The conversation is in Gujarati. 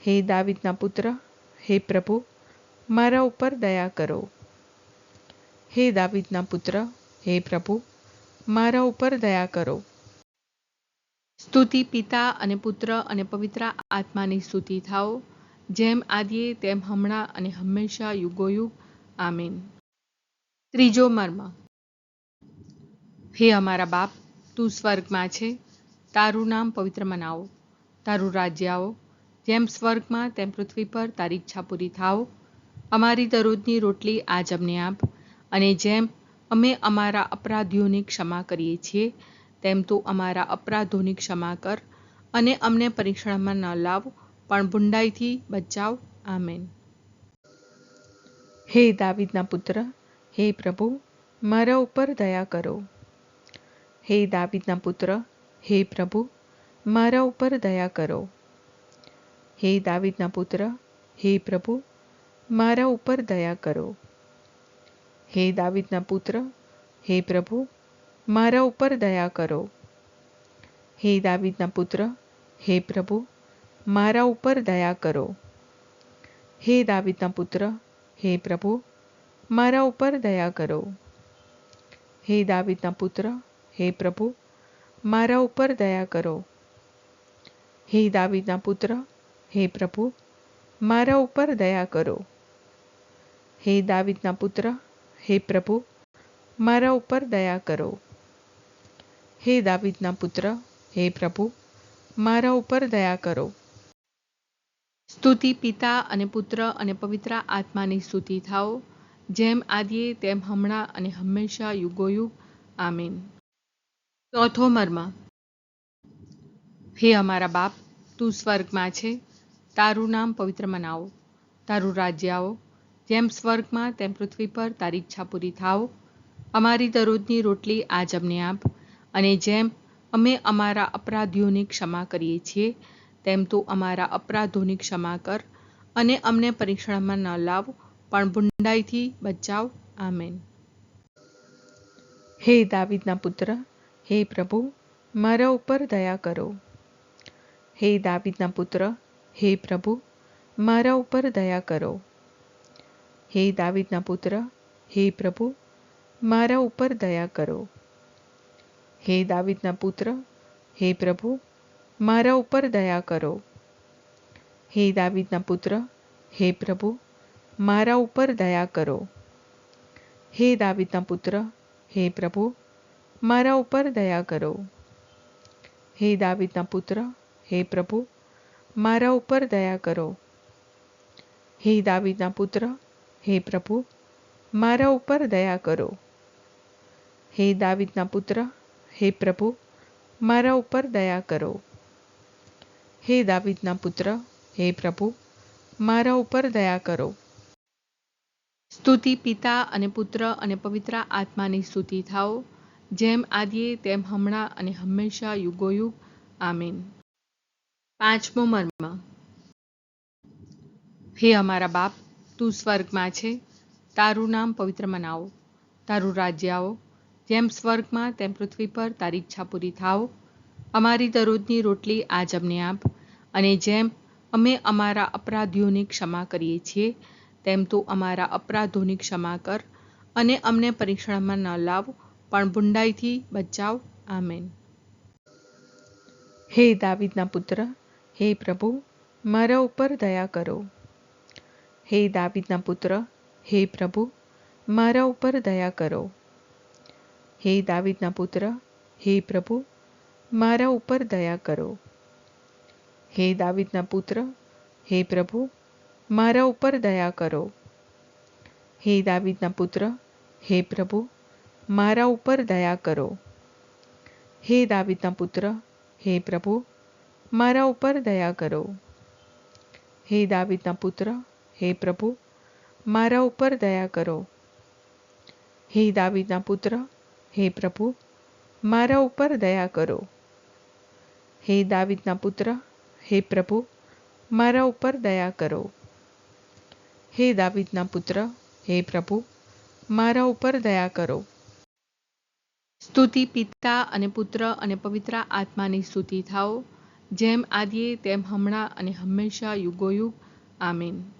હે દાવીદના પુત્ર, હે પ્રભુ, મારા ઉપર દયા કરો. હે દાવીદના પુત્ર, હે પ્રભુ, મારા ઉપર દયા કરો. સ્તુતિ પિતા અને પુત્ર અને પવિત્ર આત્માની સ્તુતિ થાઓ, જેમ આદિએ તેમ હમણાં અને હંમેશા યુગોયુગ. આમીન. ત્રીજો મર્મ. હે અમારા બાપ, તું સ્વર્ગમાં છે, તારું નામ પવિત્ર મનાવો, તારું રાજ્ય આવો, જેમ સ્વર્ગમાં તેમ પૃથ્વી પર તારી ઈચ્છા પૂરી થાઓ. અમારી દરરોજની રોટલી આજ અમને આપ, અને જેમ અમે અમારા અપરાધીઓની ક્ષમા કરીએ છીએ, તેમ તું અમારા અપરાધોની ક્ષમા કર, અને અમને પરીક્ષણમાં ન લાવ, પણ બુંડાઈથી બચાવ. આમેન. હે દાવીદના પુત્ર, હે પ્રભુ, મારા ઉપર દયા કરો. હે દાવીદના પુત્ર, હે પ્રભુ, મારા ઉપર દયા કરો. હે દાવીદના પુત્ર, હે પ્રભુ, મારા ઉપર દયા કરો. હે દાવીદના પુત્ર, હે પ્રભુ, મારા ઉપર દયા કરો. હે દાવીદના પુત્ર, હે પ્રભુ, મારા ઉપર દયા કરો. હે દાવીદના પુત્ર, હે પ્રભુ, મારા ઉપર દયા કરો. હે દાવીદના પુત્ર, હે પ્રભુ, મારા ઉપર દયા કરો. હે દાવીદના પુત્ર, હે પ્રભુ, મારા ઉપર દયા કરો. હે દાવીદના પુત્ર, હે પ્રભુ, મારા ઉપર દયા કરો. હે દાવીદના પુત્ર, હે પ્રભુ, મારા ઉપર દયા કરો. સ્તુતિ પિતા અને પુત્ર અને પવિત્ર આત્માની સ્તુતિ થાઓ, જેમ આદિએ તેમ હમણાં અને હંમેશા યુગોયુગ. આમીન. ચોથો મર્મ. હે અમારા બાપ, તું સ્વર્ગમાં છે, તારું નામ પવિત્ર મનાવો, તારું રાજ્ય આવો, જેમ સ્વર્ગમાં તેમ પૃથ્વી પર તારી ઈચ્છા પૂરી થાઓ. અમારી દરરોજની રોટલી આજ અમને આપ, અને જેમ અમે અમારા અપરાધીઓની ક્ષમા કરીએ છીએ, તેમ તું અમારા અપરાધોની ક્ષમા કર, અને અમને પરીક્ષણમાં ન લાવ, પણ બુંડાઈથી બચાવ. આમેન. હે દાવીદના પુત્ર, હે પ્રભુ, મારા ઉપર દયા કરો. હે દાવીદના પુત્ર, હે પ્રભુ, મારા ઉપર દયા કરો. હે દાવીદના પુત્ર, હે પ્રભુ, મારા ઉપર દયા કરો. હે દાવીદના પુત્ર, હે પ્રભુ, મારા ઉપર દયા કરો. હે દાવીદના પુત્ર, હે પ્રભુ, મારા ઉપર દયા કરો. હે દાવીદના પુત્ર, હે પ્રભુ, મારા ઉપર દયા કરો. હે દાવીદના પુત્ર, હે પ્રભુ, મારા ઉપર દયા કરો. હે દાવીદના પુત્ર, હે પ્રભુ, મારા ઉપર દયા કરો. હે દાવીદના પુત્ર, હે પ્રભુ, મારા ઉપર દયા કરો. હે દાવીદના પુત્ર, હે પ્રભુ, મારા ઉપર દયા કરો. સ્તુતિ પિતા અને પુત્ર અને પવિત્ર આત્માની સ્તુતિ થાઓ, જેમ આદિએ તેમ હમણાં અને હંમેશા યુગોયુગ. આમીન. પાંચમો મર્મ. હે અમારા બાપ, તું સ્વર્ગમાં છે, તારું નામ પવિત્ર મનાવો, તારું રાજ્ય આવો, જેમ સ્વર્ગમાં તેમ પૃથ્વી પર તારી ઈચ્છા પૂરી થાઓ. અમારી દરરોજની રોટલી આજ અમને આપ, અને જેમ અમે અમારા અપરાધીઓની ક્ષમા કરીએ છીએ, તેમ તું અમારા અપરાધોની ક્ષમા કર, અને અમને પરીક્ષણમાં ન લાવ, પણ બુંડાઈથી બચાવ. આમેન. હે દાવીદના પુત્ર, હે પ્રભુ, મારા ઉપર દયા કરો. હે દાવીદના પુત્ર, હે પ્રભુ, મારા ઉપર દયા કરો. હે દાવીદના પુત્ર, હે પ્રભુ, મારા ઉપર દયા કરો. હે દાવીદના પુત્ર, હે પ્રભુ, મારા ઉપર દયા કરો. હે દાવીદના પુત્ર, હે પ્રભુ, મારા ઉપર દયા કરો. હે દાવીદના પુત્ર, હે પ્રભુ, મારા ઉપર દયા કરો. હે દાવીદના પુત્ર, હે પ્રભુ, મારા ઉપર દયા કરો. હે દાવીદના પુત્ર, હે પ્રભુ, મારા ઉપર દયા કરો. હે દાવીદના પુત્ર, હે પ્રભુ, મારા ઉપર દયા કરો. હે દાવીદના પુત્ર, હે પ્રભુ, મારા ઉપર દયા કરો. સ્તુતિ પિતા અને પુત્ર અને પવિત્ર આત્માની સ્તુતિ થાઓ, જેમ આદિએ તેમ હમણાં અને હંમેશા યુગોયુગ. આમીન.